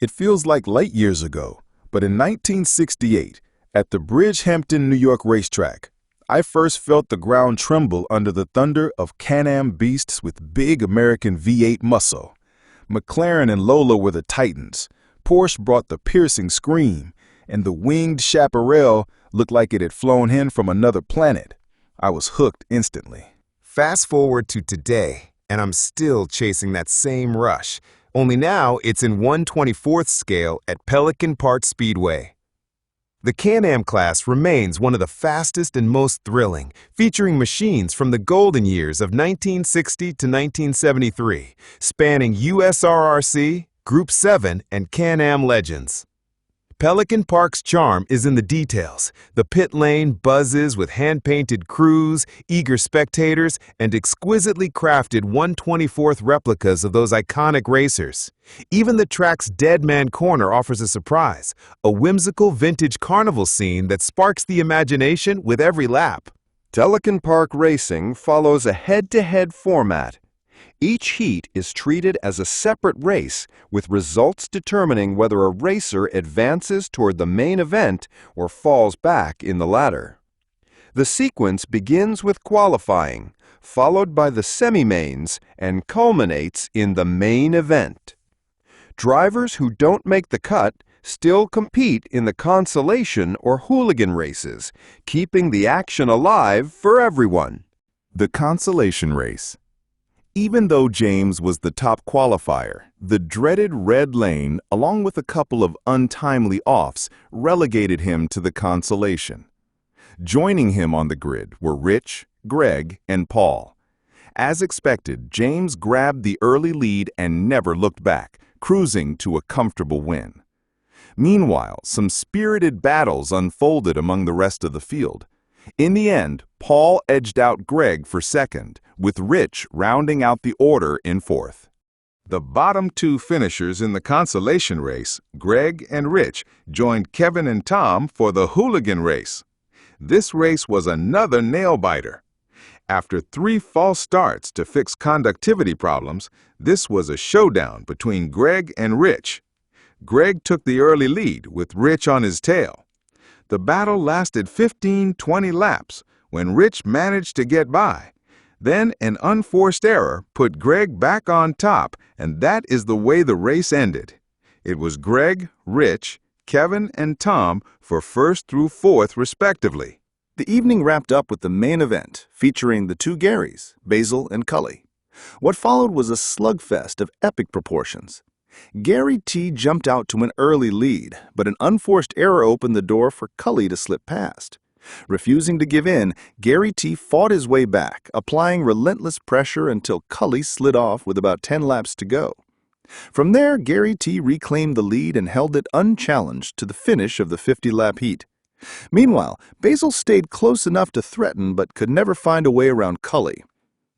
It feels like light years ago, but in 1968, at the Bridgehampton, New York racetrack, I first felt the ground tremble under the thunder of Can-Am beasts with big American V8 muscle. McLaren and Lola were the titans. Porsche brought the piercing scream, and the winged chaparral looked like it had flown in from another planet. I was hooked instantly. Fast forward to today, and I'm still chasing that same rush. Only now it's in 1/24th scale at Pelican Park Speedway. The Can-Am class remains one of the fastest and most thrilling, featuring machines from the golden years of 1960 to 1973, spanning USRRC, Group 7, and Can-Am legends. Pelican Park's charm is in the details. The pit lane buzzes with hand-painted crews, eager spectators, and exquisitely crafted 1/24th replicas of those iconic racers. Even the track's Dead Man Corner offers a surprise, a whimsical vintage carnival scene that sparks the imagination with every lap. Pelican Park Racing follows a head-to-head format. Each heat is treated as a separate race, with results determining whether a racer advances toward the main event or falls back in the ladder. The sequence begins with qualifying, followed by the semi-mains, and culminates in the main event. Drivers who don't make the cut still compete in the Consolation or Hooligan races, keeping the action alive for everyone. The Consolation race. Even though James was the top qualifier, the dreaded red lane, along with a couple of untimely offs, relegated him to the Consolation. Joining him on the grid were Rich, Greg, and Paul. As expected, James grabbed the early lead and never looked back, cruising to a comfortable win. Meanwhile, some spirited battles unfolded among the rest of the field. In the end, Paul edged out Greg for second, with Rich rounding out the order in fourth. The bottom two finishers in the Consolation race, Greg and Rich, joined Kevin and Tom for the Hooligan race. This race was another nail-biter. After 3 false starts to fix conductivity problems, this was a showdown between Greg and Rich. Greg took the early lead, with Rich on his tail. The battle lasted 15-20 laps when Rich managed to get by. Then an unforced error put Greg back on top, and that is the way the race ended. It was Greg, Rich, Kevin, and Tom for first through fourth respectively. The evening wrapped up with the main event, featuring the two Garys, Basil and Cully. What followed was a slugfest of epic proportions. Gary T jumped out to an early lead, but an unforced error opened the door for Cully to slip past. Refusing to give in, Gary T fought his way back, applying relentless pressure until Cully slid off with about 10 laps to go. From there, Gary T reclaimed the lead and held it unchallenged to the finish of the 50-lap heat. Meanwhile, Basil stayed close enough to threaten but could never find a way around Cully.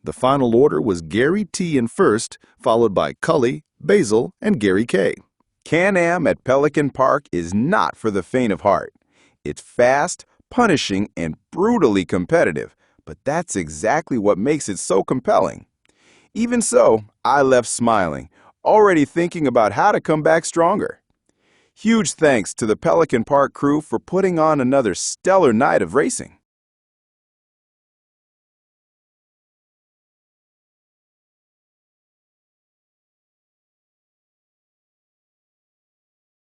The final order was Gary T in first, followed by Cully, Basil, and Gary K. Can-Am at Pelican Park is not for the faint of heart. It's fast, punishing, and brutally competitive, but that's exactly what makes it so compelling. Even so, I left smiling, already thinking about how to come back stronger. Huge thanks to the Pelican Park crew for putting on another stellar night of racing.